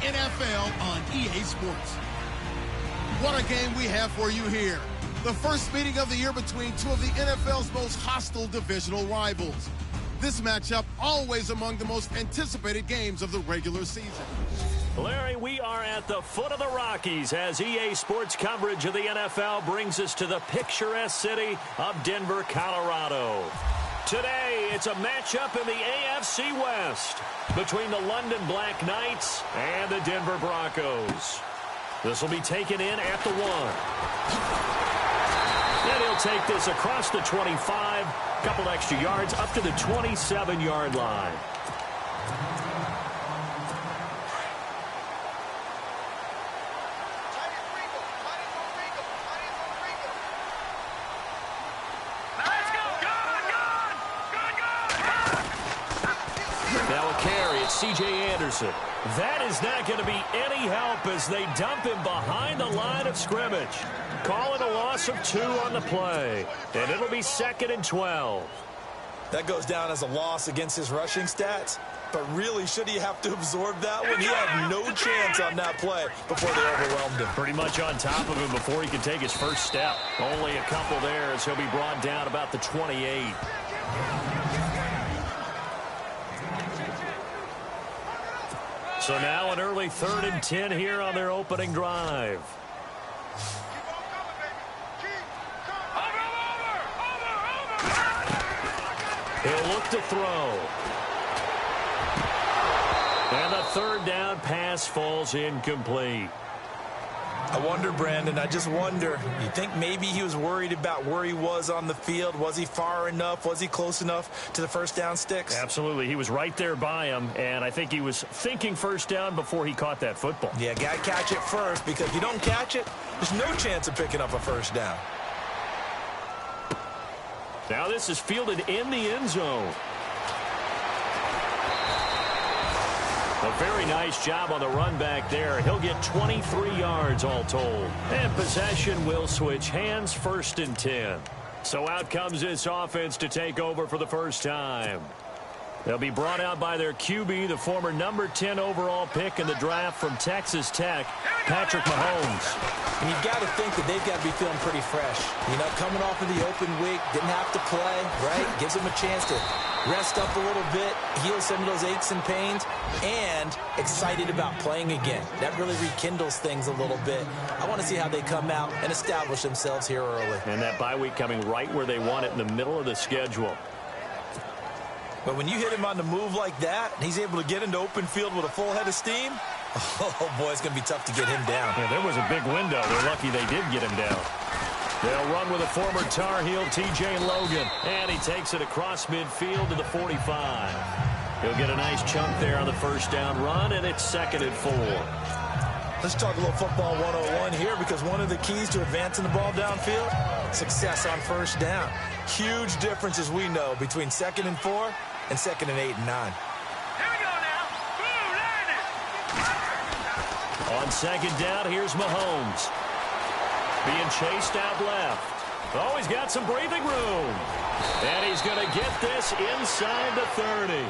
NFL on EA Sports. What a game we have for you here. The first meeting of the year between two of the NFL's most hostile divisional rivals. This matchup always among the most anticipated games of the regular season. Larry, we are at the foot of the Rockies as EA Sports coverage of the NFL brings us to the picturesque city of Denver, Colorado. Today, it's a matchup in the AFC West between the London Black Knights and the Denver Broncos. This will be taken in at the 1. And he'll take this across the 25, couple extra yards up to the 27-yard line. C.J. Anderson. That is not going to be any help as they dump him behind the line of scrimmage. Call it a loss of 2 on the play. And it'll be 2nd and 12. That goes down as a loss against his rushing stats. But really, should he have to absorb that one? He had no chance on that play before they overwhelmed him. Pretty much on top of him before he could take his first step. Only a couple there as he'll be brought down about the 28. So now an early 3rd and 10 here on their opening drive. He'll look to throw. And the 3rd down pass falls incomplete. I wonder, Brandon, I just wonder, you think maybe he was worried about where he was on the field? Was he far enough? Was he close enough to the first down sticks? Absolutely. He was right there by him, and I think he was thinking first down before he caught that football. Yeah, got to catch it first, because if you don't catch it, there's no chance of picking up a first down. Now this is fielded in the end zone. A very nice job on the run back there. He'll get 23 yards all told. And possession will switch hands, 1st and 10. So out comes this offense to take over for the first time. They'll be brought out by their QB, the former number 10 overall pick in the draft from Texas Tech, Patrick Mahomes. And you've got to think that they've got to be feeling pretty fresh. You know, coming off of the open week, didn't have to play, right? Gives them a chance to rest up a little bit, heal some of those aches and pains, and excited about playing again. That really rekindles things a little bit. I want to see how they come out and establish themselves here early. And that bye week coming right where they want it in the middle of the schedule. But when you hit him on the move like that, and he's able to get into open field with a full head of steam, oh boy, it's going to be tough to get him down. Yeah, there was a big window. They're lucky they did get him down. They'll run with a former Tar Heel, T.J. Logan. And he takes it across midfield to the 45. He'll get a nice chunk there on the first down run, and it's 2nd and 4. Let's talk a little football 101 here, because one of the keys to advancing the ball downfield, success on first down. Huge difference, as we know, between 2nd and 4 and 2nd and 8 and 9. Here we go now. Boom, landed. On 2nd down, here's Mahomes. Being chased out left. Oh, he's got some breathing room. And he's going to get this inside the 30.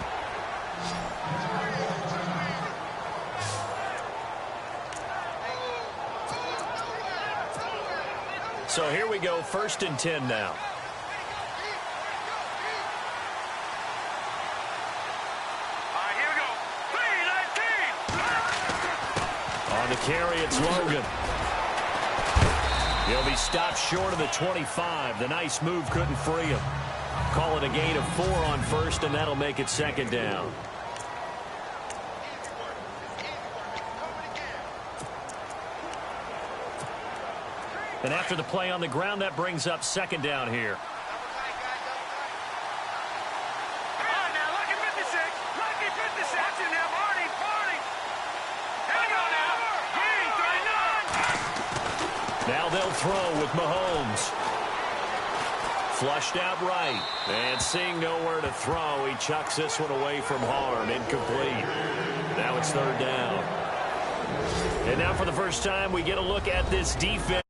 So here we go, 1st and 10 now. Here we go. 3-19. On the carry, it's Logan. He'll be stopped short of the 25. The nice move couldn't free him. Call it a gain of 4 on 1st, and that'll make it 2nd down. And after the play on the ground, that brings up 2nd down here. Now they'll throw with Mahomes. Flushed out right. And seeing nowhere to throw, he chucks this one away from harm. Incomplete. Now it's 3rd down. And now for the first time, we get a look at this defense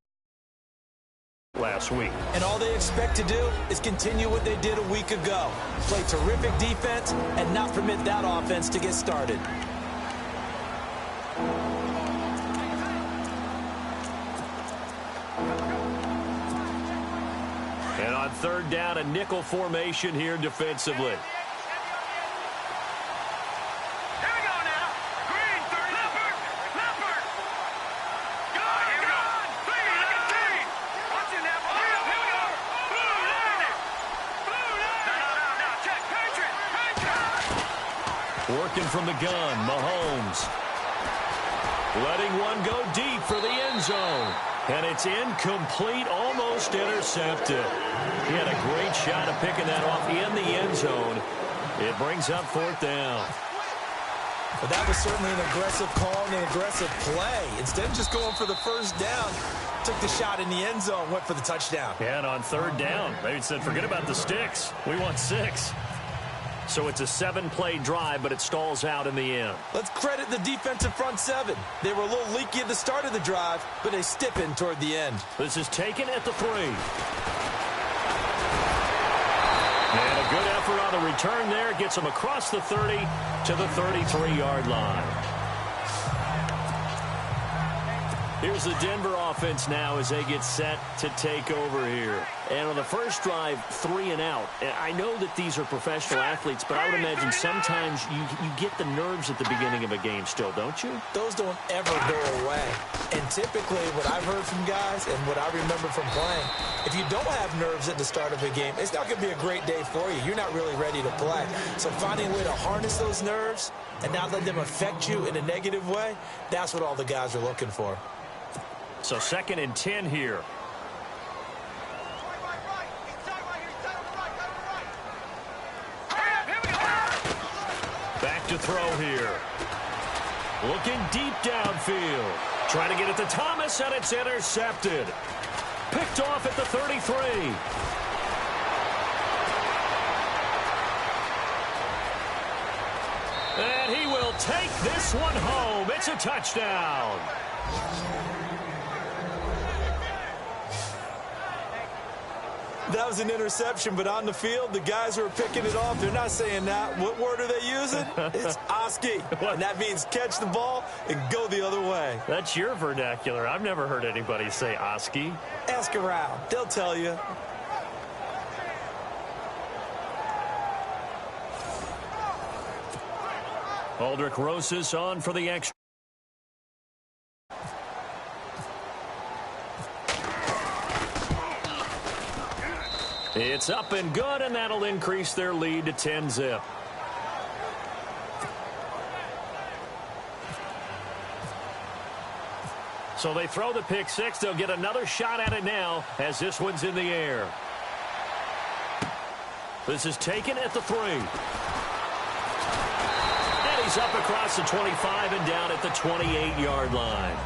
last week. And all they expect to do is continue what they did a week ago. Play terrific defense and not permit that offense to get started. On third down, a nickel formation here defensively. Working from the gun, Mahomes. Letting one go deep for the end zone. And it's incomplete, almost intercepted. He had a great shot of picking that off in the end zone. It brings up fourth down. Well, that was certainly an aggressive call and an aggressive play. Instead of just going for the first down, took the shot in the end zone, went for the touchdown. Yeah, and on third down, they said, forget about the sticks. We want 6. So it's a 7-play drive, but it stalls out in the end. Let's credit the defensive front 7. They were a little leaky at the start of the drive, but they stiffened toward the end. This is taken at the 3. And a good effort on the return there. Gets him across the 30 to the 33-yard line. Here's the Denver offense now as they get set to take over here. And on the first drive, 3 and out. I know that these are professional athletes, but I would imagine sometimes you get the nerves at the beginning of a game still, don't you? Those don't ever go away. And typically what I've heard from guys and what I remember from playing, if you don't have nerves at the start of a game, it's not going to be a great day for you. You're not really ready to play. So finding a way to harness those nerves and not let them affect you in a negative way, that's what all the guys are looking for. So 2nd and 10 here. Back to throw here. Looking deep downfield. Trying to get it to Thomas, and it's intercepted. Picked off at the 33. And he will take this one home. It's a touchdown. That was an interception, but on the field, the guys who are picking it off, they're not saying that. What word are they using? It's Oski. And that means catch the ball and go the other way. That's your vernacular. I've never heard anybody say Oski. Ask around. They'll tell you. Aldrich Rosas on for the extra. It's up and good, and that'll increase their lead to 10-zip. So they throw the pick 6. They'll get another shot at it now as this one's in the air. This is taken at the 3. And he's up across the 25 and down at the 28-yard line.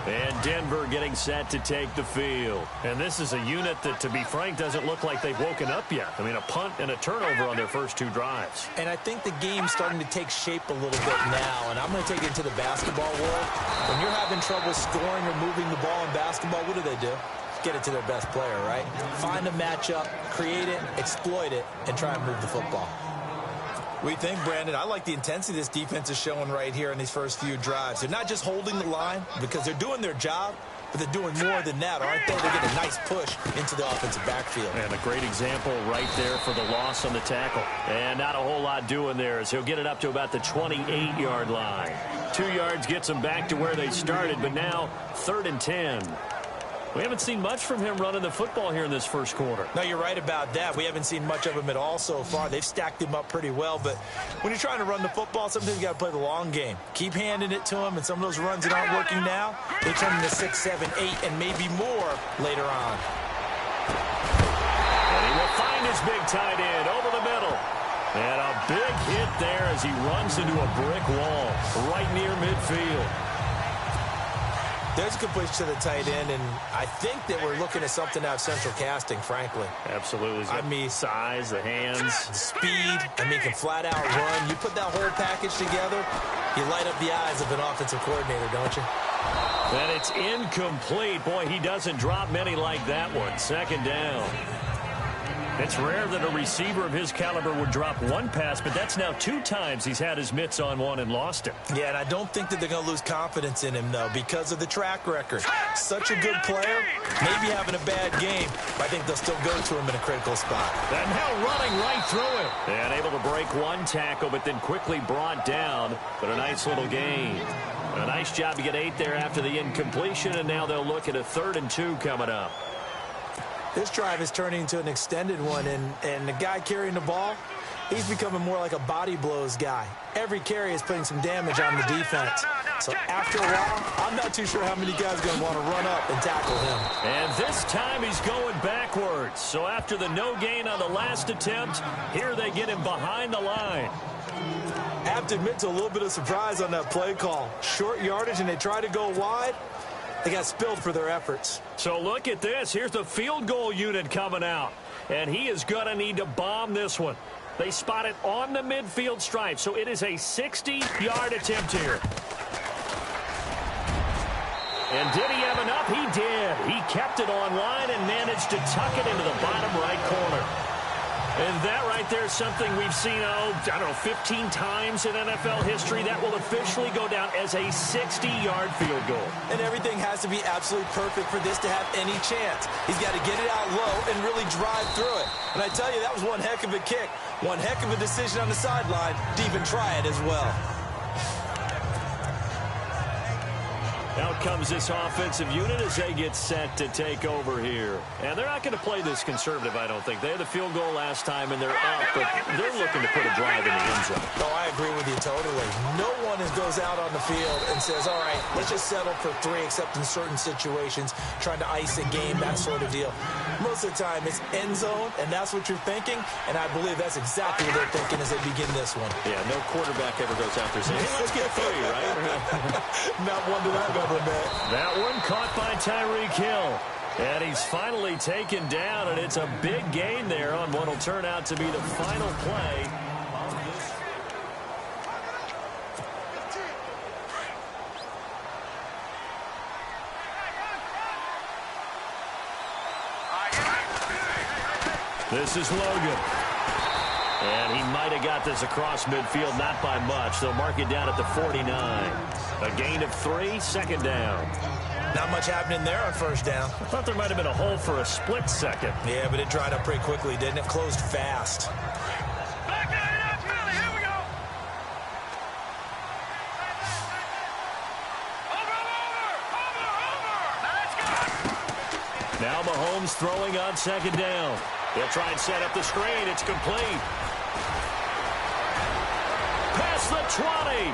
And Denver getting set to take the field. And this is a unit that, to be frank, doesn't look like they've woken up yet. I mean, a punt and a turnover on their first 2 drives. And I think the game's starting to take shape a little bit now. And I'm going to take it into the basketball world. When you're having trouble scoring or moving the ball in basketball, what do? Get it to their best player, right? Find a matchup, create it, exploit it, and try and move the football. We think, Brandon, I like the intensity this defense is showing right here in these first few drives. They're not just holding the line because they're doing their job, but they're doing more than that, aren't they? They're getting a nice push into the offensive backfield. And a great example right there for the loss on the tackle. And not a whole lot doing there as he'll get it up to about the 28-yard line. 2 yards gets them back to where they started, but now 3rd and 10. We haven't seen much from him running the football here in this first quarter. No, you're right about that. We haven't seen much of him at all so far. They've stacked him up pretty well, but when you're trying to run the football, sometimes you got to play the long game. Keep handing it to him, and some of those runs that aren't working now, they turn into 6, 7, 8, and maybe more later on. And he will find his big tight end over the middle. And a big hit there as he runs into a brick wall right near midfield. There's a completion to the tight end, and I think that we're looking at something out of central casting, frankly. Absolutely. I mean, size, the hands. The speed. I mean, can flat out run. You put that whole package together, you light up the eyes of an offensive coordinator, don't you? And it's incomplete. Boy, he doesn't drop many like that one. 2nd down. It's rare that a receiver of his caliber would drop one pass, but that's now 2 times he's had his mitts on one and lost it. Yeah, and I don't think that they're going to lose confidence in him, though, because of the track record. Such a good player, maybe having a bad game, but I think they'll still go to him in a critical spot. And now running right through him. And able to break one tackle, but then quickly brought down. But a nice little gain. A nice job to get 8 there after the incompletion, and now they'll look at a 3rd and 2 coming up. This drive is turning into an extended one, and the guy carrying the ball, he's becoming more like a body blows guy. Every carry is putting some damage on the defense. So after a while, I'm not too sure how many guys are going to want to run up and tackle him. And this time he's going backwards. So after the no gain on the last attempt, here they get him behind the line. I have to admit to a little bit of surprise on that play call. Short yardage, and they try to go wide. They got spilled for their efforts. So look at this. Here's the field goal unit coming out. And he is going to need to bomb this one. They spot it on the midfield stripe. So it is a 60-yard attempt here. And did he have enough? He did. He kept it on line and managed to tuck it into the bottom right corner. And that right there is something we've seen, I don't know, 15 times in NFL history. That will officially go down as a 60-yard field goal. And everything has to be absolutely perfect for this to have any chance. He's got to get it out low and really drive through it. And I tell you, that was one heck of a kick. One heck of a decision on the sideline to even try it as well. Out comes this offensive unit as they get set to take over here. And they're not going to play this conservative, I don't think. They had the field goal last time, and they're up, but they're looking to put a drive in the end zone. No, I agree with you totally. No one goes out on the field and says, all right, let's just settle for 3, except in certain situations, trying to ice a game, that sort of deal. Most of the time, it's end zone, and that's what you're thinking, and I believe that's exactly what they're thinking as they begin this one. Yeah, no quarterback ever goes out there saying, hey, let's get 3, right? Not one that I've ever met. That one caught by Tyreek Hill. And he's finally taken down, and it's a big gain there on what will turn out to be the final play. This is Logan. And he might have got this across midfield, not by much. They'll mark it down at the 49. A gain of 3, 2nd down. Not much happening there on 1st down. I thought there might have been a hole for a split second. Yeah, but it dried up pretty quickly, didn't it? Closed fast. Back out, here we go. Over. Now Mahomes throwing on 2nd down. They'll try and set up the screen. It's complete. Past the 20.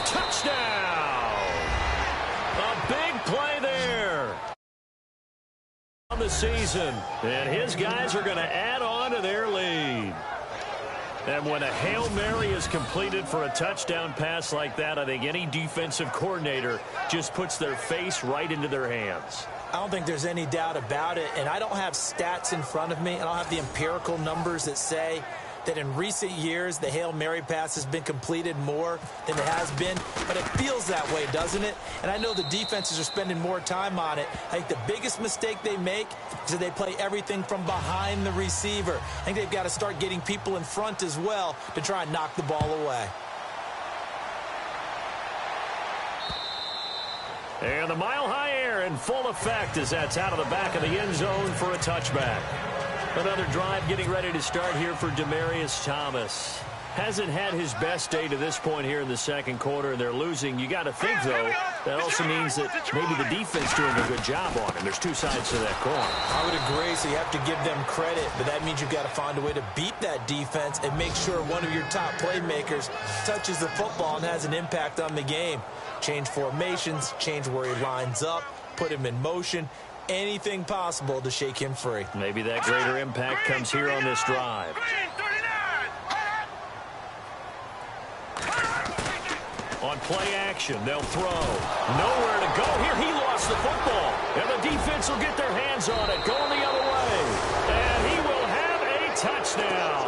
Touchdown. A big play there on the season. And his guys are going to add on to their lead. And when a Hail Mary is completed for a touchdown pass like that, I think any defensive coordinator just puts their face right into their hands. I don't think there's any doubt about it, and I don't have stats in front of me. I don't have the empirical numbers that say that in recent years the Hail Mary pass has been completed more than it has been, but it feels that way, doesn't it? And I know the defenses are spending more time on it. I think the biggest mistake they make is that they play everything from behind the receiver. I think they've got to start getting people in front as well to try and knock the ball away. And the mile-high air in full effect as that's out of the back of the end zone for a touchback. Another drive getting ready to start here for Demaryius Thomas. Hasn't had his best day to this point here in the 2nd quarter, and they're losing. You got to think, though, that also means that maybe the defense doing a good job on him. There's 2 sides to that coin. I would agree, so you have to give them credit, but that means you've got to find a way to beat that defense and make sure one of your top playmakers touches the football and has an impact on the game. Change formations, change where he lines up, put him in motion, anything possible to shake him free. Maybe that greater impact comes here on this drive. On play action, they'll throw. Nowhere to go here. He lost the football. And the defense will get their hands on it. Going the other way. And he will have a touchdown.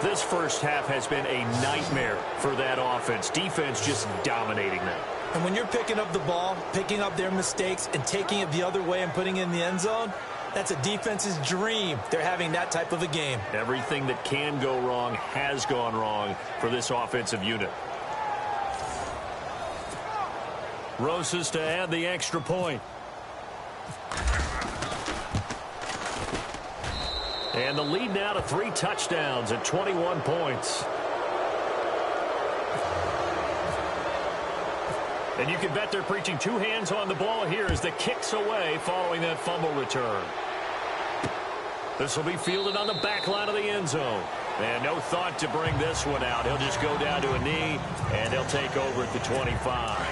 This first half has been a nightmare for that offense. Defense just dominating them. And when you're picking up the ball, picking up their mistakes, and taking it the other way and putting it in the end zone, that's a defense's dream. They're having that type of a game. Everything that can go wrong has gone wrong for this offensive unit. Rosas to add the extra point. And the lead now to 3 touchdowns at 21 points. And you can bet they're preaching 2 hands on the ball here as the kick's away following that fumble return. This will be fielded on the back line of the end zone. And no thought to bring this one out. He'll just go down to a knee, and he'll take over at the 25.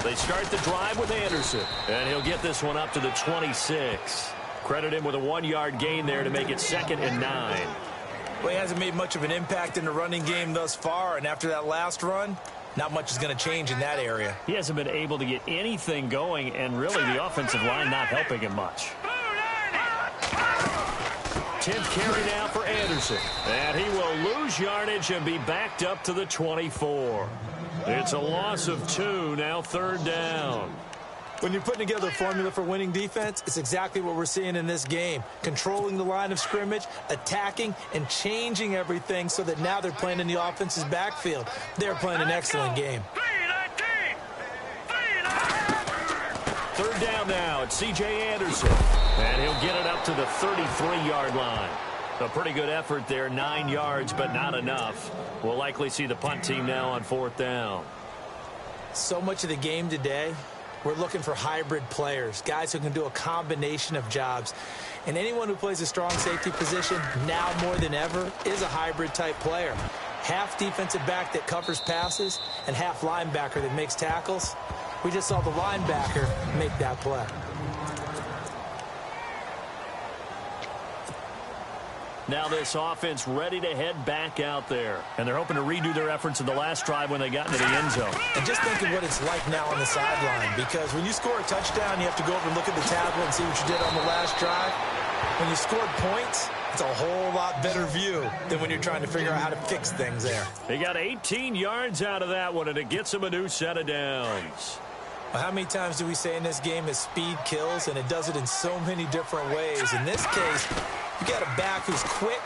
They start the drive with Anderson, and he'll get this one up to the 26. Credit him with a 1-yard gain there to make it 2nd and 9. Well, he hasn't made much of an impact in the running game thus far, and after that last run, not much is going to change in that area. He hasn't been able to get anything going, and really the offensive line not helping him much. 10th carry now for Anderson, and he will lose yardage and be backed up to the 24. It's a loss of 2, now 3rd down. When you're putting together a formula for winning defense, it's exactly what we're seeing in this game. Controlling the line of scrimmage, attacking, and changing everything so that now they're playing in the offense's backfield. They're playing an excellent game. 3rd down now, it's C.J. Anderson. And he'll get it up to the 33-yard line. A pretty good effort there, 9 yards, but not enough. We'll likely see the punt team now on 4th down. So much of the game today, we're looking for hybrid players, guys who can do a combination of jobs. And anyone who plays a strong safety position, now more than ever, is a hybrid-type player. Half defensive back that covers passes and half linebacker that makes tackles. We just saw the linebacker make that play. Now this offense ready to head back out there. And they're hoping to redo their efforts in the last drive when they got into the end zone. And just think of what it's like now on the sideline. Because when you score a touchdown, you have to go over and look at the tablet and see what you did on the last drive. When you scored points, it's a whole lot better view than when you're trying to figure out how to fix things there. He got 18 yards out of that one, and it gets him a new set of downs. Well, how many times do we say in this game that speed kills, and it does it in so many different ways? In this case, you got a back who's quick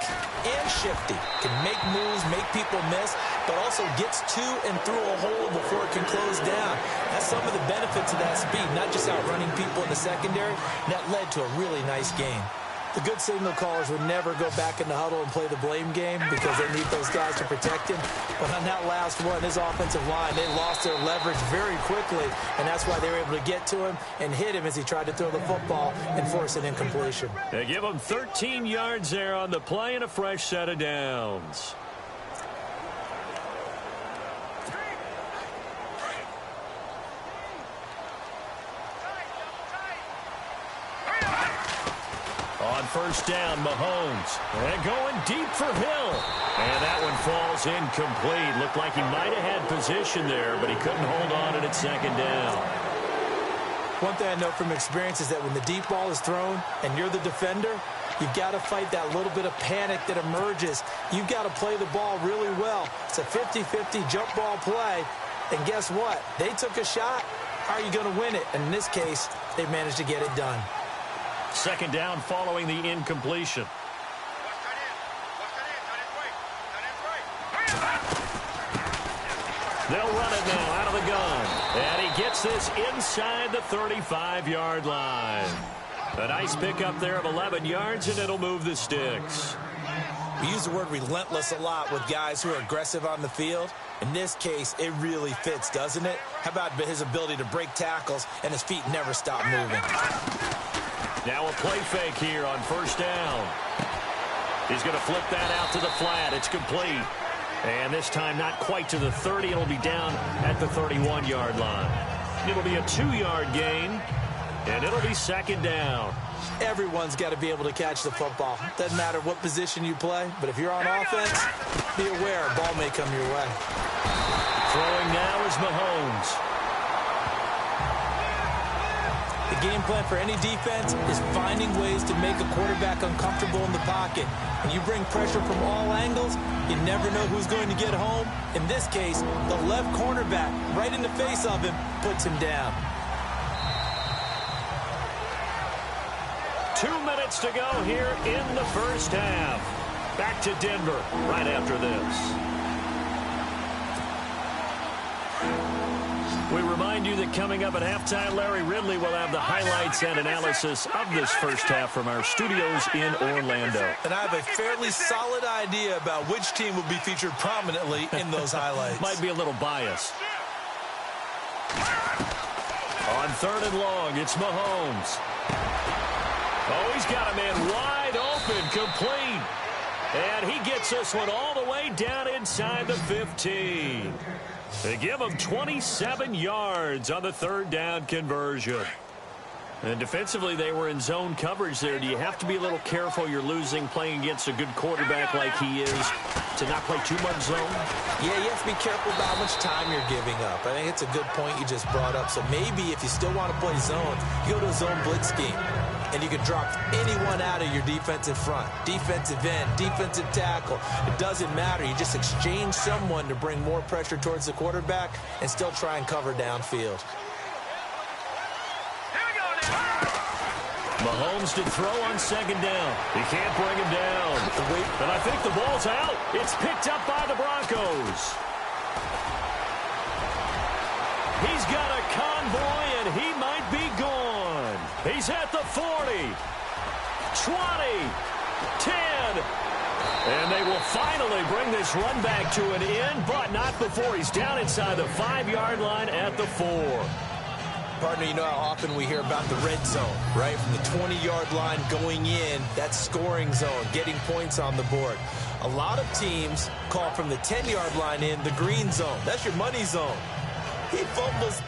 and shifty, can make moves, make people miss, but also gets to and through a hole before it can close down. That's some of the benefits of that speed, not just outrunning people in the secondary. That led to a really nice game. The good signal callers would never go back in the huddle and play the blame game because they need those guys to protect him. But on that last one, his offensive line, they lost their leverage very quickly, and that's why they were able to get to him and hit him as he tried to throw the football and force an incompletion. They give him 13 yards there on the play and a fresh set of downs. On 1st down, Mahomes. And going deep for Hill. And that one falls incomplete. Looked like he might have had position there, but he couldn't hold on at 2nd down. One thing I know from experience is that when the deep ball is thrown and you're the defender, you've got to fight that little bit of panic that emerges. You've got to play the ball really well. It's a 50-50 jump ball play. And guess what? They took a shot. How are you going to win it? And in this case, they managed to get it done. 2nd down following the incompletion. They'll run it now out of the gun. And he gets this inside the 35-yard line. A nice pickup there of 11 yards, and it'll move the sticks. We use the word relentless a lot with guys who are aggressive on the field. In this case, it really fits, doesn't it? How about his ability to break tackles and his feet never stop moving? Now a play fake here on 1st down. He's going to flip that out to the flat. It's complete. And this time not quite to the 30. It'll be down at the 31-yard line. It'll be a 2-yard gain, and it'll be 2nd down. Everyone's got to be able to catch the football. Doesn't matter what position you play, but if you're on offense, be aware a ball may come your way. Throwing now is Mahomes. The The game plan for any defense is finding ways to make a quarterback uncomfortable in the pocket. When you bring pressure from all angles, you never know who's going to get home. In this case, the left cornerback, right in the face of him, puts him down. 2 minutes to go here in the first half. Back to Denver right after this. We remind you that coming up at halftime, Larry Ridley will have the highlights and analysis of this first half from our studios in Orlando. And I have a fairly solid idea about which team will be featured prominently in those highlights. Might be a little biased. On 3rd and long, it's Mahomes. Oh, he's got a man wide open, complete. And he gets this one all the way down inside the 15. They give him 27 yards on the 3rd down conversion. And defensively, they were in zone coverage there. Do you have to be a little careful you're losing playing against a good quarterback like he is to not play too much zone? Yeah, you have to be careful about how much time you're giving up. I think it's a good point you just brought up. So maybe if you still want to play zone, you go to a zone blitz scheme. And you can drop anyone out of your defensive front. Defensive end, defensive tackle. It doesn't matter. You just exchange someone to bring more pressure towards the quarterback and still try and cover downfield. Mahomes to throw on 2nd down. He can't bring him down. And I think the ball's out. It's picked up by the Broncos. He's got a convoy, and he might be gone. He's at the 40, 20, 10. And they will finally bring this run back to an end, but not before he's down inside the 5-yard line at the 4. Partner, you know how often we hear about the red zone, right? From the 20-yard line going in, that's scoring zone, getting points on the board. A lot of teams call from the 10-yard line in the green zone. That's your money zone. He fumbles.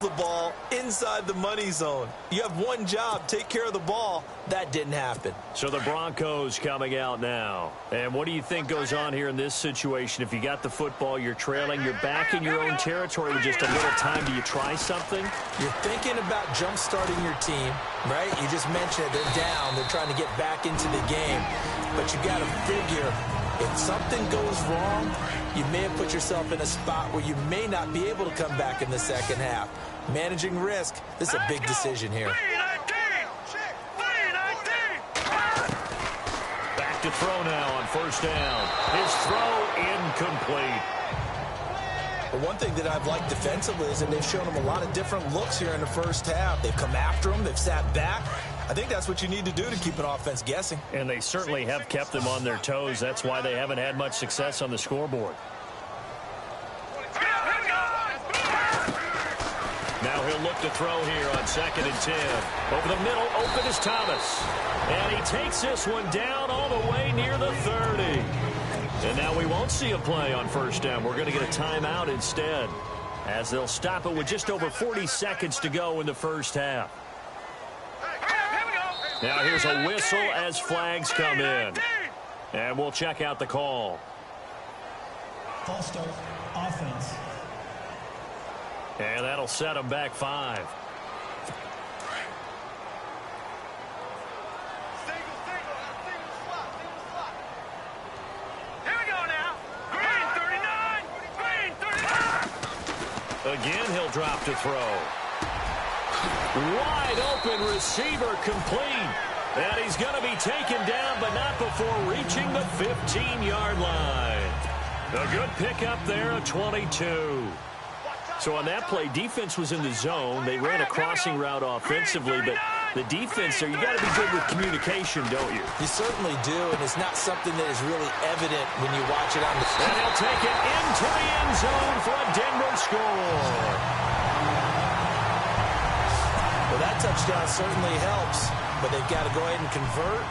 The ball inside the money zone. You have one job, take care of the ball. That didn't happen. So the Broncos coming out now. And what do you think goes on here in this situation? If you got the football, you're trailing, you're back in your own territory with just a little time. Do you try something? You're thinking about jump-starting your team, right? You just mentioned it. They're down. They're trying to get back into the game. But you got to figure, if something goes wrong, you may have put yourself in a spot where you may not be able to come back in the second half. Managing risk, this is a big decision here. Back to throw now on 1st down. His throw incomplete. But one thing that I've liked defensively is that they've shown him a lot of different looks here in the first half. They've come after him. They've sat back. I think that's what you need to do to keep an offense guessing. And they certainly have kept them on their toes. That's why they haven't had much success on the scoreboard. Now he'll look to throw here on 2nd and 10. Over the middle, open is Thomas. And he takes this one down all the way near the 30. And now we won't see a play on 1st down. We're going to get a timeout instead, as they'll stop it with just over 40 seconds to go in the first half. Now here's a whistle as flags come in. And we'll check out the call. False start, offense. And that'll set them back 5. Here we go now. Green 39. Green 39. Again, he'll drop to throw. Wide open receiver complete. And he's going to be taken down, but not before reaching the 15-yard line. A good pickup there, a 22. So on that play, defense was in the zone. They ran a crossing route offensively, but the defense there, you got to be good with communication, don't you? You certainly do, and it's not something that is really evident when you watch it on the field. And he'll take it into the end zone for a Denver score. Well, that touchdown certainly helps, but they've got to go ahead and convert,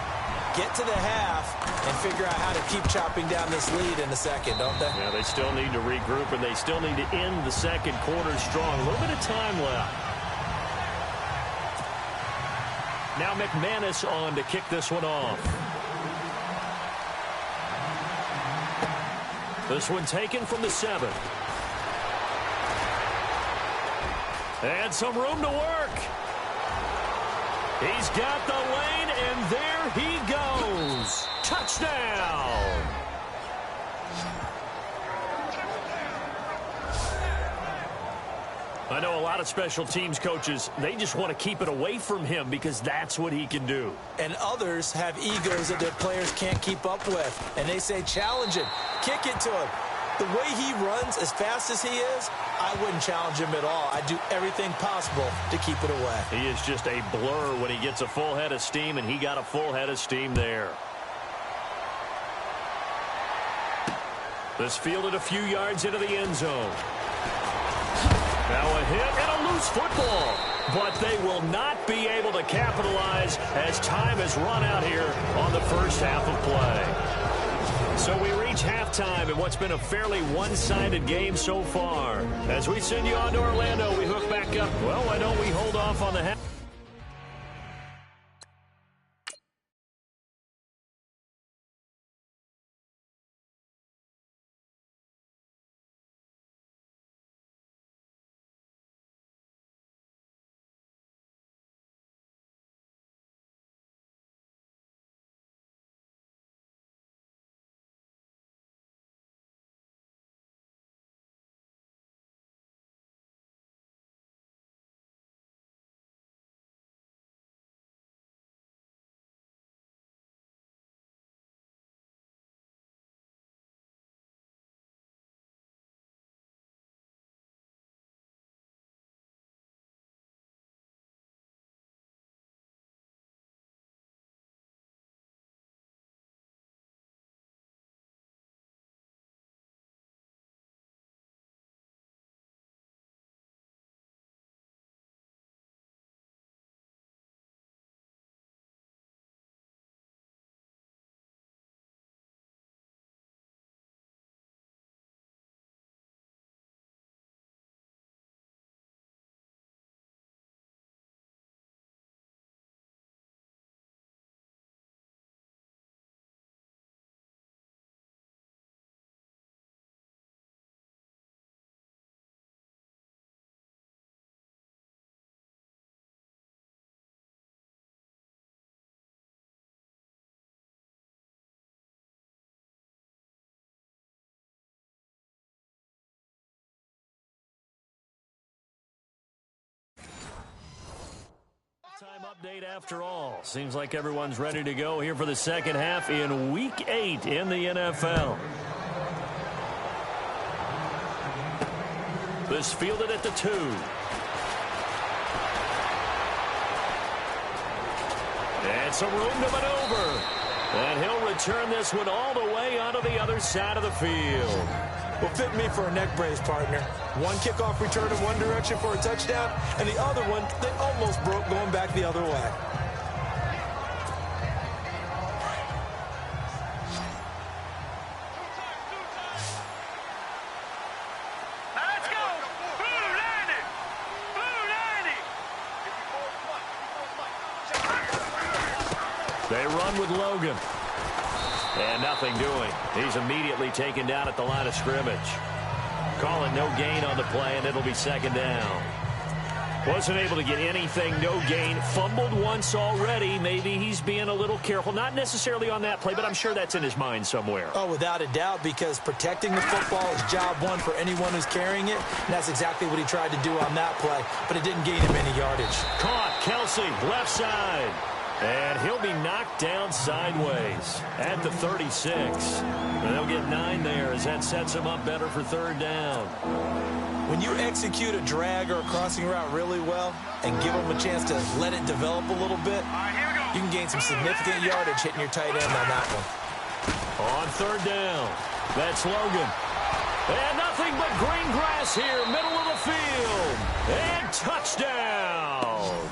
get to the half, and figure out how to keep chopping down this lead in the second, don't they? Yeah, they still need to regroup, and they still need to end the second quarter strong. A little bit of time left. Now McManus on to kick this one off. This one taken from the 7. And some room to work. He's got the lane, and there he goes. Touchdown. I know a lot of special teams coaches, they just want to keep it away from him because that's what he can do. And others have egos that their players can't keep up with. And they say, challenge him, kick it to him. The way he runs as fast as he is, I wouldn't challenge him at all. I'd do everything possible to keep it away. He is just a blur when he gets a full head of steam, and he got a full head of steam there. This fielded a few yards into the end zone. Now a hit and a loose football. But they will not be able to capitalize as time has run out here on the first half of play. So we reach halftime in what's been a fairly one-sided game so far. As we send you on to Orlando, we hook back up. Well, why don't we hold off on the half? Time update after all. Seems like everyone's ready to go here for the second half in Week 8 in the NFL. This fielded at the 2. And some room to maneuver. And he'll return this one all the way onto the other side of the field. Well, fit me for a neck brace, partner. One kickoff return in one direction for a touchdown, and the other one, they almost broke going back the other way. Now let's go. Blue landing. Blue landing. They run with Logan. And nothing doing. He's immediately taken down at the line of scrimmage. Calling no gain on the play, and it'll be second down. Wasn't able to get anything, no gain. Fumbled once already. Maybe he's being a little careful. Not necessarily on that play, but I'm sure that's in his mind somewhere. Oh, without a doubt, because protecting the football is job one for anyone who's carrying it. And that's exactly what he tried to do on that play, but it didn't gain him any yardage. Caught, Kelsey, left side. And he'll be knocked down sideways at the 36. And they'll get 9 there as that sets him up better for third down. When you execute a drag or a crossing route really well and give them a chance to let it develop a little bit, you can gain some significant yardage hitting your tight end on that one. On third down, that's Logan. And nothing but green grass here, middle of the field. And touchdown.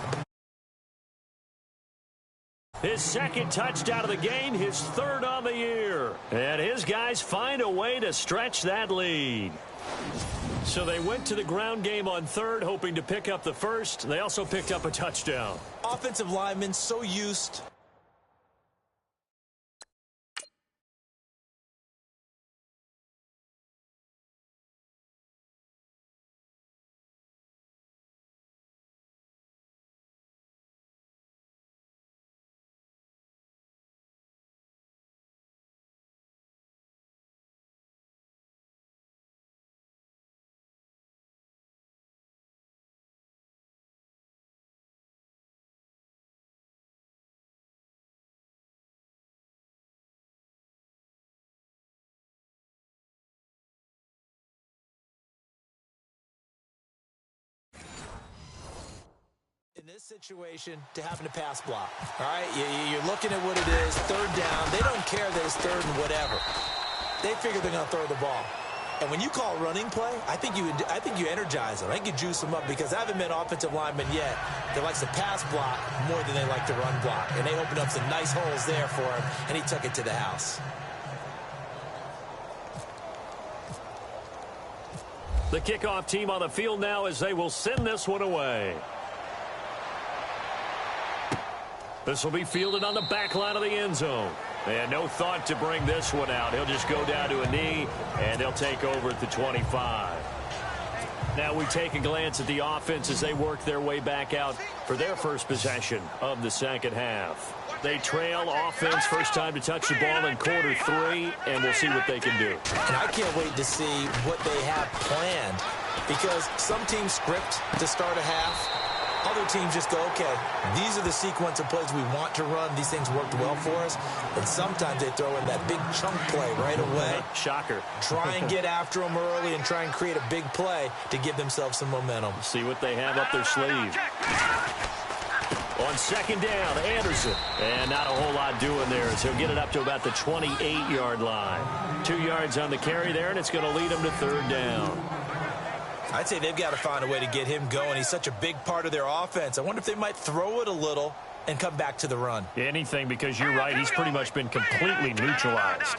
His second touchdown of the game, his third on the year. And his guys find a way to stretch that lead. So they went to the ground game on third, hoping to pick up the first. They also picked up a touchdown. Offensive linemen so used. In this situation, to happen to pass block, all right? You're looking at what it is, third down. They don't care that it's third and whatever. They figure they're going to throw the ball. And when you call running play, I think you energize them. I think you juice them up because I haven't met offensive linemen yet that likes to pass block more than they like to run block. And they opened up some nice holes there for him, and he took it to the house. The kickoff team on the field now as they will send this one away. This will be fielded on the back line of the end zone. And no thought to bring this one out. He'll just go down to a knee, and they'll take over at the 25. Now we take a glance at the offense as they work their way back out for their first possession of the second half. They trail offense, first time to touch the ball in quarter 3, and we'll see what they can do. And I can't wait to see what they have planned because some teams script to start a half. Other teams just go, okay, these are the sequence of plays we want to run. These things worked well for us. And sometimes they throw in that big chunk play right away. Shocker. Try and get after them early and try and create a big play to give themselves some momentum. See what they have up their sleeve. On second down, Anderson. And not a whole lot doing there as he'll get it up to about the 28-yard line. 2 yards on the carry there, and it's going to lead him to third down. I'd say they've got to find a way to get him going. He's such a big part of their offense. I wonder if they might throw it a little and come back to the run. Anything, because you're right. He's pretty much been completely neutralized.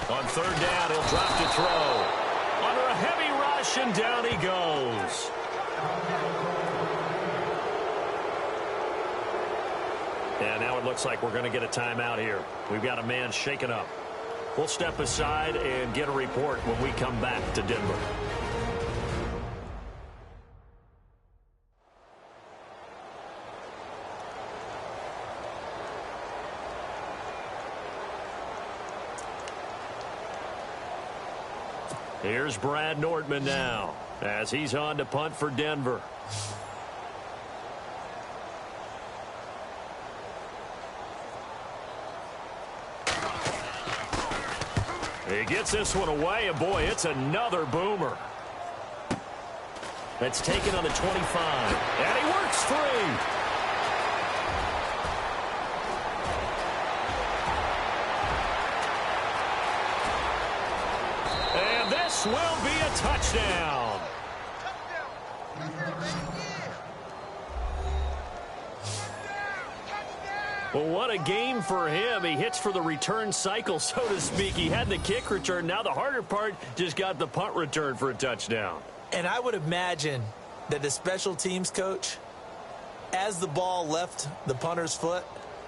On third down, he'll drop to throw. Under a heavy rush, and down he goes. And now it looks like we're going to get a timeout here. We've got a man shaken up. We'll step aside and get a report when we come back to Denver. Here's Brad Nordman now as he's on to punt for Denver. He gets this one away, and boy, it's another boomer. That's taken on the 25, and he works free. And this will be a touchdown. Well, what a game for him. He hits for the return cycle, so to speak. He had the kick return. Now the harder part, just got the punt return for a touchdown. And I would imagine that the special teams coach, as the ball left the punter's foot,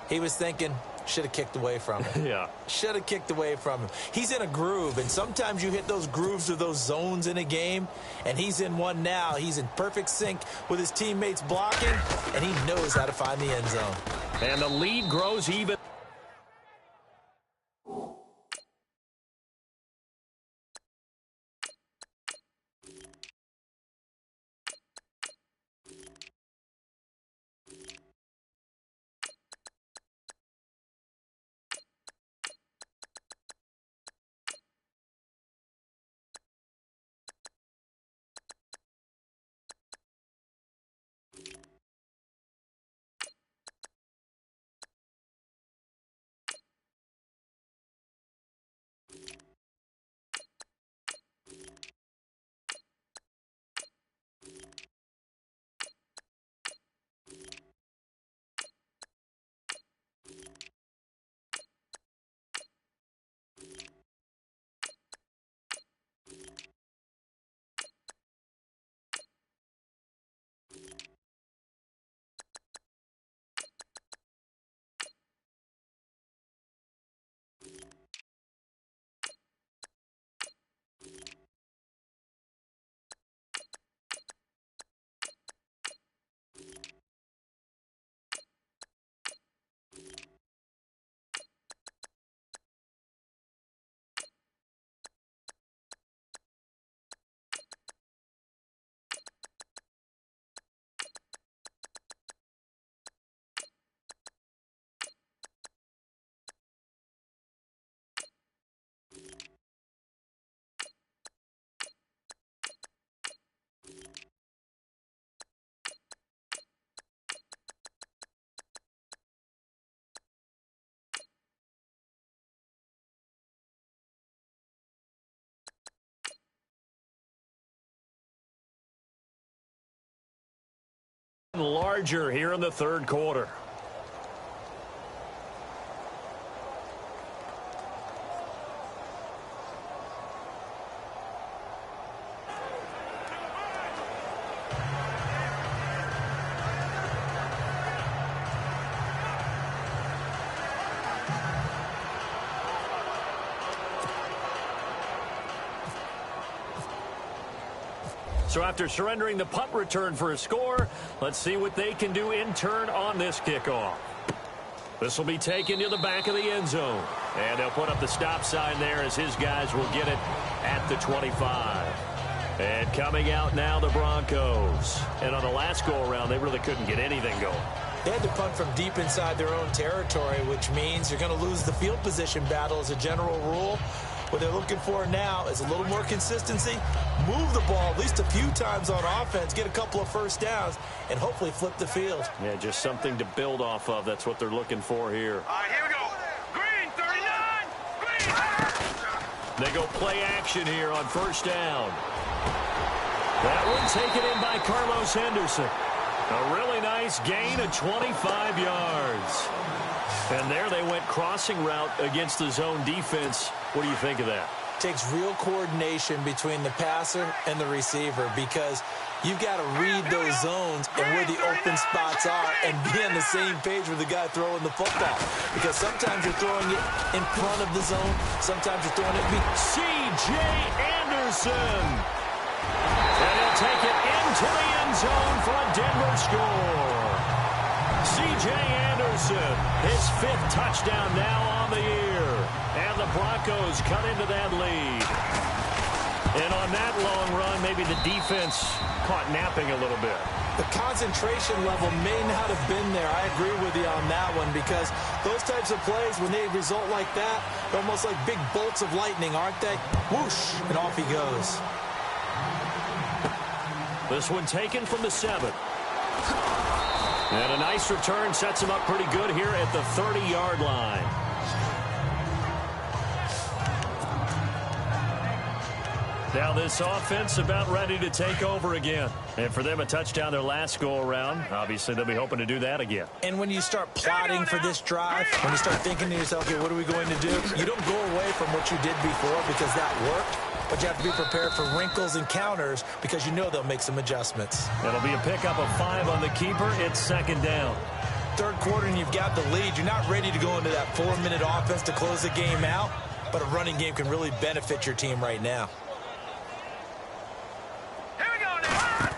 he was thinking, should have kicked away from him. Yeah. Should have kicked away from him. He's in a groove, and sometimes you hit those grooves or those zones in a game, and he's in one now. He's in perfect sync with his teammates blocking, and he knows how to find the end zone. And the lead grows even. Larger here in the third quarter. So after surrendering the punt return for a score, let's see what they can do in turn on this kickoff. This will be taken to the back of the end zone. And they'll put up the stop sign there as his guys will get it at the 25. And coming out now, the Broncos. And on the last go-around, they really couldn't get anything going. They had to punt from deep inside their own territory, which means you're going to lose the field position battle as a general rule. What they're looking for now is a little more consistency, move the ball at least a few times on offense, get a couple of first downs, and hopefully flip the field. Yeah, just something to build off of. That's what they're looking for here. All right, here we go. Green, 39. Green. They go play action here on first down. That one taken in by Carlos Henderson. A really nice gain of 25 yards. And there they went crossing route against the zone defense. What do you think of that? Takes real coordination between the passer and the receiver because you've got to read those zones and where the open spots are and be on the same page with the guy throwing the football. Because sometimes you're throwing it in front of the zone. Sometimes you're throwing it C.J. Anderson. And he'll take it into the end zone for a Denver score. C.J. Anderson, his 5th touchdown now on the year. And the Broncos cut into that lead. And on that long run, maybe the defense caught napping a little bit. The concentration level may not have been there. I agree with you on that one because those types of plays, when they result like that, they're almost like big bolts of lightning, aren't they? Whoosh, and off he goes. This one taken from the 7. And a nice return sets him up pretty good here at the 30-yard line. Now this offense about ready to take over again. And for them, a touchdown their last go-around. Obviously, they'll be hoping to do that again. And when you start plotting for this drive, when you start thinking to yourself, okay, what are we going to do? You don't go away from what you did before because that worked. But you have to be prepared for wrinkles and counters because you know they'll make some adjustments. It'll be a pickup of 5 on the keeper. It's second down. Third quarter and you've got the lead. You're not ready to go into that 4-minute offense to close the game out. But a running game can really benefit your team right now. Here we go now.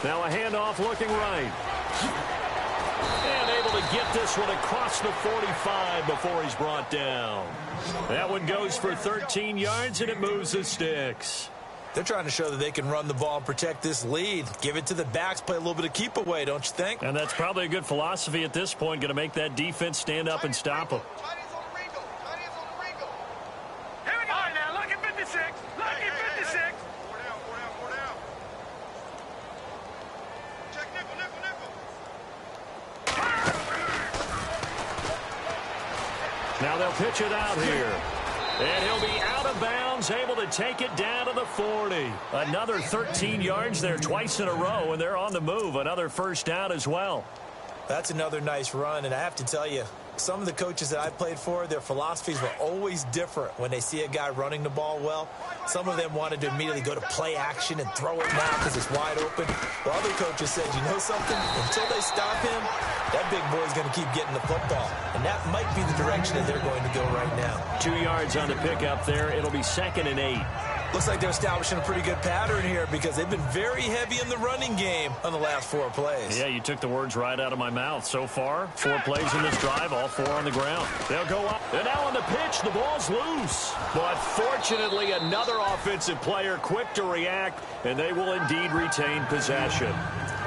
Now a handoff looking right. And able to get this one across the 45 before he's brought down. That one goes for 13 yards, and it moves the sticks. They're trying to show that they can run the ball and protect this lead. Give it to the backs, play a little bit of keep away, don't you think? And that's probably a good philosophy at this point, going to make that defense stand up and stop them. Here we go. All right, now, lucky 56. Lucky 56. Four down. Check nickel. Now they'll pitch it out here. And he'll be out of bounds, able to take it down to the 40. Another 13 yards there twice in a row, and they're on the move. Another first down as well. That's another nice run, and I have to tell you, some of the coaches that I played for, their philosophies were always different when they see a guy running the ball well. Some of them wanted to immediately go to play action and throw it now because it's wide open. While other coaches said, you know something? Until they stop him, that big boy's going to keep getting the football. And that might be the direction that they're going to go right now. 2 yards on the pickup there. It'll be 2nd and 8. Looks like they're establishing a pretty good pattern here because they've been very heavy in the running game on the last 4 plays. Yeah, you took the words right out of my mouth. So far, 4 plays in this drive, all 4 on the ground. They'll go up. And now on the pitch, the ball's loose. But fortunately, another offensive player quick to react, and they will indeed retain possession.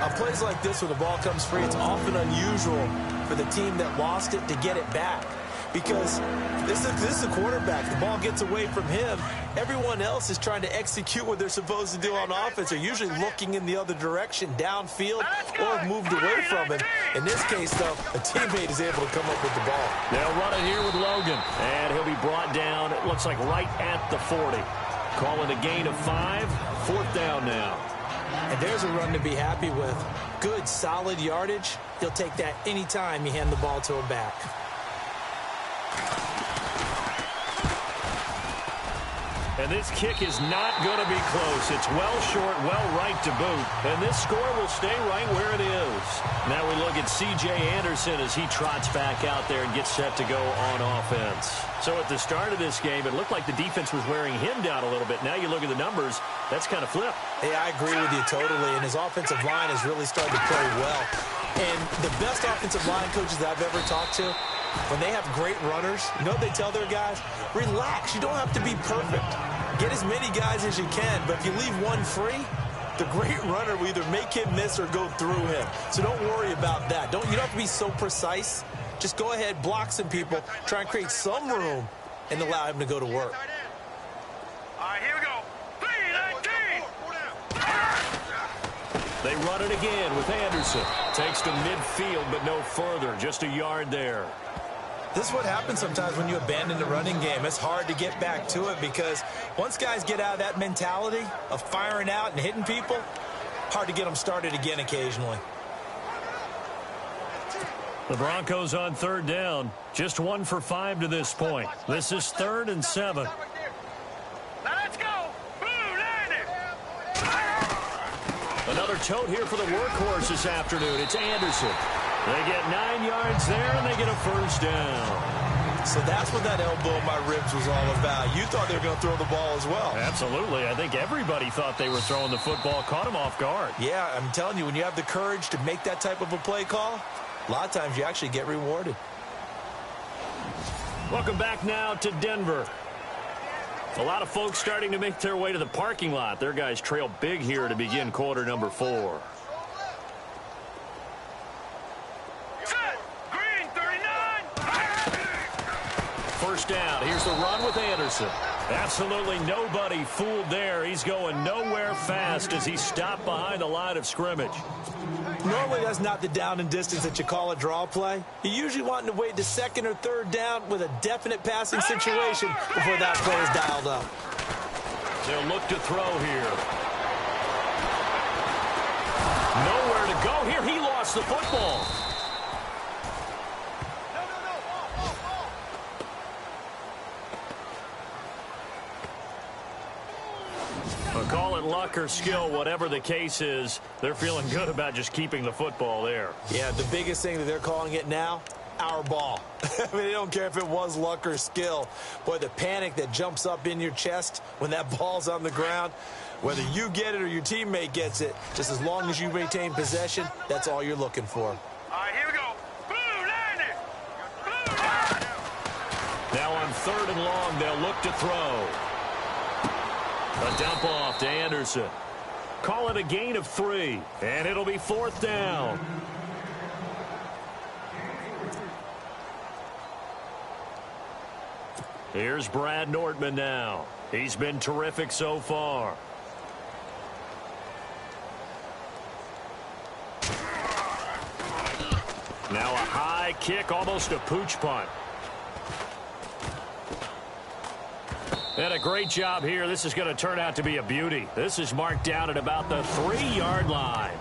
On plays like this where the ball comes free, it's often unusual for the team that lost it to get it back. Because this is the quarterback. The ball gets away from him. Everyone else is trying to execute what they're supposed to do on offense. They're usually looking in the other direction, downfield, or have moved away from him. In this case, though, a teammate is able to come up with the ball. They'll run it here with Logan. And he'll be brought down, it looks like right at the 40. Calling a gain of 5. 4th down now. And there's a run to be happy with. good, solid yardage, he'll take that anytime you hand the ball to him back. And this kick is not going to be close. It's well short, well right to boot. And this score will stay right where it is. Now we look at C.J. Anderson as he trots back out there and gets set to go on offense. So at the start of this game, it looked like the defense was wearing him down a little bit. Now you look at the numbers, that's kind of flipped. Hey, I agree with you totally. And his offensive line has really started to play well. And the best offensive line coaches I've ever talked to, when they have great runners, you know what they tell their guys? Relax. You don't have to be perfect. Get as many guys as you can, but if you leave one free, the great runner will either make him miss or go through him. So don't worry about that. You don't have to be so precise. Just go ahead, block some people, try and create some room, and allow him to go to work. All right, here we go. 3-19. They run it again with Anderson. Takes to midfield, but no further. Just a yard there. This is what happens sometimes when you abandon the running game. It's hard to get back to it because once guys get out of that mentality of firing out and hitting people, hard to get them started again occasionally. The Broncos on third down. Just 1 for 5 to this point. This is 3rd and 7. Now let's go. Boom, land it. Another tote here for the workhorse this afternoon. It's Anderson. They get 9 yards there, and they get a first down. So that's what that elbow in my ribs was all about. You thought they were going to throw the ball as well. Absolutely. I think everybody thought they were throwing the football, caught him off guard. Yeah, I'm telling you, when you have the courage to make that type of a play call, a lot of times you actually get rewarded. Welcome back now to Denver. A lot of folks starting to make their way to the parking lot. Their guys trail big here to begin quarter number 4. First down. Here's the run with Anderson. Absolutely nobody fooled there. He's going nowhere fast as he stopped behind the line of scrimmage. Normally, that's not the down and distance that you call a draw play. You usually want to wait to 2nd or 3rd down with a definite passing situation before that play is dialed up. They'll look to throw here. Nowhere to go here. He lost the football. Call it luck or skill, whatever the case is, they're feeling good about just keeping the football there. Yeah, the biggest thing that they're calling it now, our ball. I mean, they don't care if it was luck or skill. Boy, the panic that jumps up in your chest when that ball's on the ground, whether you get it or your teammate gets it, just as long as you maintain possession, that's all you're looking for. All right, here we go. Boom, land it. Boom. Now on 3rd and long, they'll look to throw. A dump off to Anderson. Call it a gain of 3, and it'll be 4th down. Here's Brad Nortman now. He's been terrific so far. Now a high kick, almost a pooch punt. And a great job here. This is going to turn out to be a beauty. This is marked down at about the 3-yard line.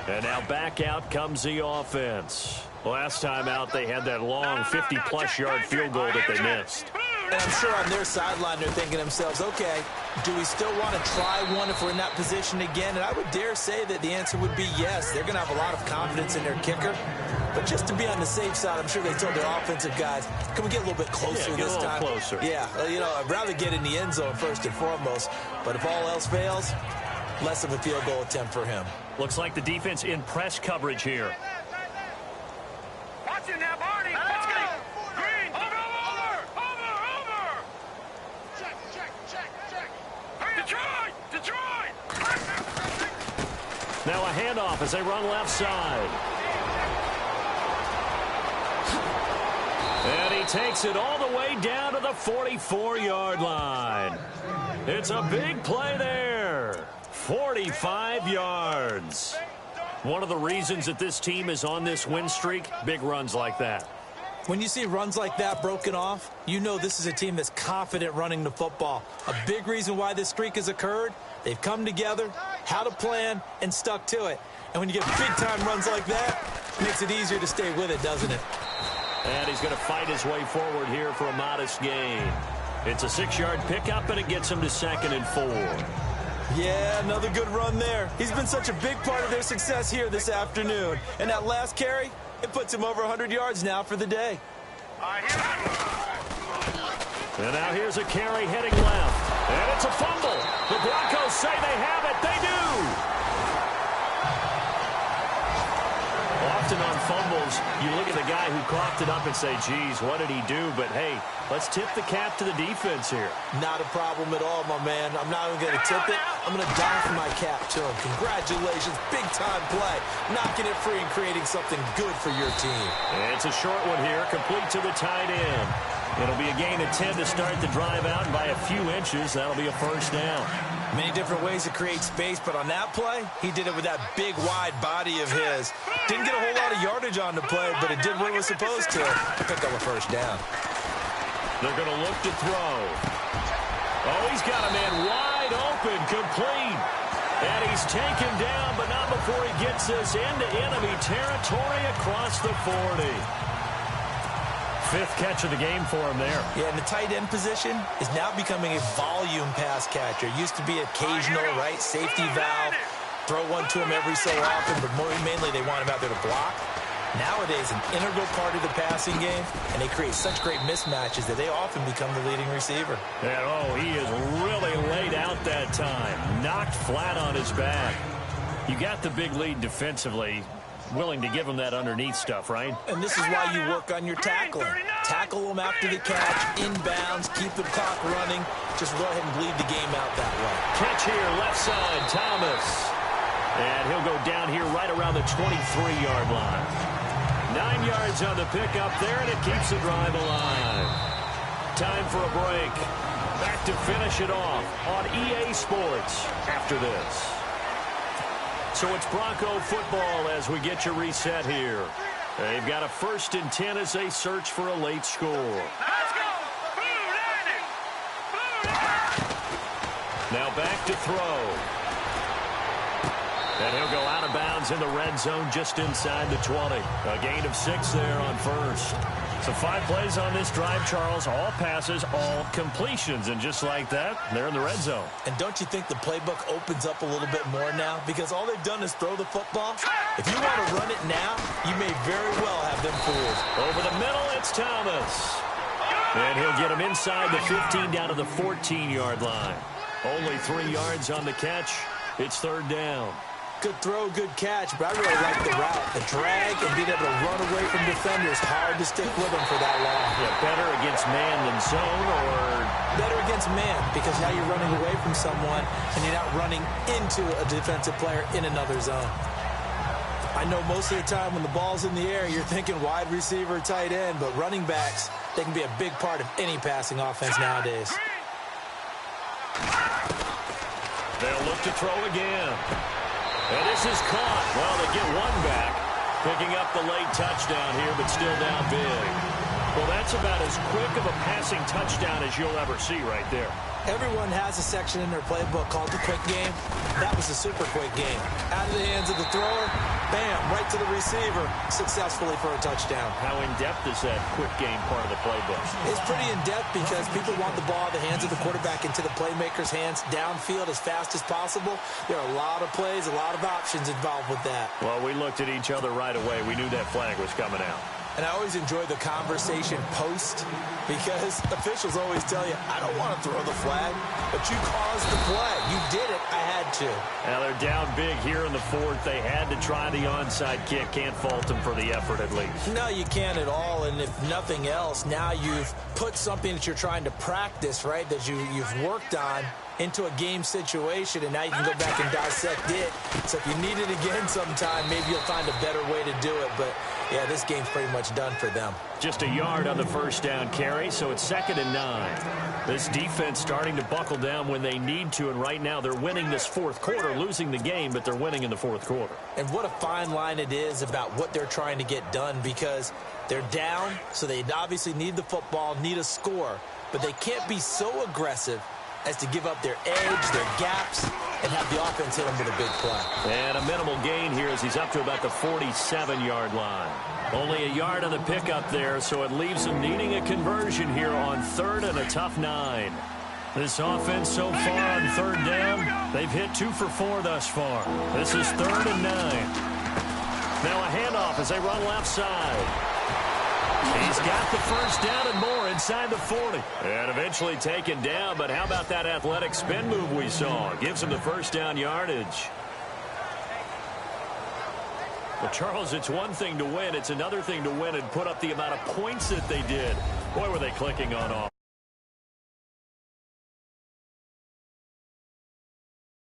And now back out comes the offense. Last time out, they had that long 50-plus yard field goal that they missed. And I'm sure on their sideline they're thinking to themselves, okay, do we still want to try one if we're in that position again? And I would dare say that the answer would be yes. They're going to have a lot of confidence in their kicker. But just to be on the safe side, I'm sure they told their offensive guys, can we get a little bit closer this time? Closer. Yeah, you know, I'd rather get in the end zone first and foremost. But if all else fails, less of a field goal attempt for him. Looks like the defense in press coverage here. Watch it now, Barney. Let's go. Green. Over. Detroit. Now a handoff as they run left side. And he takes it all the way down to the 44-yard line. It's a big play there. 45 yards. One of the reasons that this team is on this win streak, big runs like that. When you see runs like that broken off, you know this is a team that's confident running the football. A big reason why this streak has occurred, they've come together, had a plan, and stuck to it. And when you get big-time runs like that, it makes it easier to stay with it, doesn't it? And he's going to fight his way forward here for a modest gain. It's a 6-yard pickup, and it gets him to 2nd and 4. Yeah, another good run there. He's been such a big part of their success here this afternoon. And that last carry, it puts him over 100 yards now for the day. And now here's a carry heading left. And it's a fumble. The Broncos say they have it. They do. Often on fumbles, you look at the guy who coughed it up and say, geez, what did he do? But, hey, let's tip the cap to the defense here. Not a problem at all, my man. I'm not even going to tip it. I'm going to doff my cap to him. Congratulations. Big-time play. Knocking it free and creating something good for your team. And it's a short one here, complete to the tight end. It'll be a gain of 10 to start the drive out, and by a few inches, that'll be a first down. Many different ways to create space, but on that play, he did it with that big, wide body of his. Didn't get a whole lot of yardage on the play, but it did what it was supposed to pick up a first down. They're going to look to throw. Oh, he's got a man wide open, complete. And he's taken down, but not before he gets this into enemy territory across the 40. 5th catch of the game for him there. Yeah, and the tight end position is now becoming a volume pass catcher. Used to be occasional, right, safety valve, throw one to him every so often, but mainly they want him out there to block. Nowadays, an integral part of the passing game, and they create such great mismatches that they often become the leading receiver. And, oh, he is really laid out that time. Knocked flat on his back. You got the big lead defensively. Willing to give him that underneath stuff, right? And this is why you work on your tackling. Tackle them after the catch, inbounds, keep the clock running. Just go ahead and bleed the game out that way. Catch here, left side, Thomas. And he'll go down here right around the 23-yard line. 9 yards on the pickup there, and it keeps the drive alive. Time for a break. Back to finish it off on EA Sports after this. So it's Bronco football as we get you reset here. They've got a 1st and 10 as they search for a late score. Let's go! Now back to throw. And he'll go out of bounds in the red zone just inside the 20. A gain of 6 there on 1st. So 5 plays on this drive, Charles. All passes, all completions. And just like that, they're in the red zone. And don't you think the playbook opens up a little bit more now? Because all they've done is throw the football. If you want to run it now, you may very well have them fooled. Over the middle, it's Thomas. And he'll get him inside the 15 down to the 14-yard line. Only 3 yards on the catch. It's 3rd down. Good throw, good catch, but I really like the route. The drag and being able to run away from defenders, hard to stick with them for that long. Yeah, better against man than zone, or? Better against man, because now you're running away from someone and you're not running into a defensive player in another zone. I know most of the time when the ball's in the air, you're thinking wide receiver, tight end, but running backs, they can be a big part of any passing offense nowadays. They'll look to throw again. And this is caught. Well, they get one back. Picking up the late touchdown here, but still down big. Well, that's about as quick of a passing touchdown as you'll ever see right there. Everyone has a section in their playbook called the quick game. That was a super quick game. Out of the hands of the thrower, bam, right to the receiver, successfully for a touchdown. How in-depth is that quick game part of the playbook? It's pretty in-depth because people want the ball in the hands of the quarterback into the playmaker's hands downfield as fast as possible. There are a lot of plays, a lot of options involved with that. Well, we looked at each other right away. We knew that flag was coming out. And I always enjoy the conversation post because officials always tell you, I don't want to throw the flag, but you caused the play. You did it. I had to. Now they're down big here in the 4th. They had to try the onside kick. Can't fault them for the effort at least. No, you can't at all. And if nothing else, now you've put something that you're trying to practice, right, that you've worked on into a game situation, and now you can go back and dissect it. So if you need it again sometime, maybe you'll find a better way to do it. But Yeah, this game's pretty much done for them. Just a yard on the first down carry, so it's 2nd and 9. This defense starting to buckle down when they need to, and right now they're winning this fourth quarter, losing the game, but they're winning in the fourth quarter. And what a fine line it is about what they're trying to get done, because they're down, so they obviously need the football, need a score, but they can't be so aggressive as to give up their edge, their gaps, and have the offense hit them with a big play. And a minimal gain here as he's up to about the 47-yard line. Only a yard on the pickup there, so it leaves them needing a conversion here on 3rd and a tough 9. This offense so far on 3rd down, they've hit 2 for 4 thus far. This is 3rd and 9. Now a handoff as they run left side. He's got the first down and more inside the 40. And eventually taken down, but how about that athletic spin move we saw? Gives him the first down yardage. Well, Charles, it's one thing to win. It's another thing to win and put up the amount of points that they did. Boy, were they clicking on off.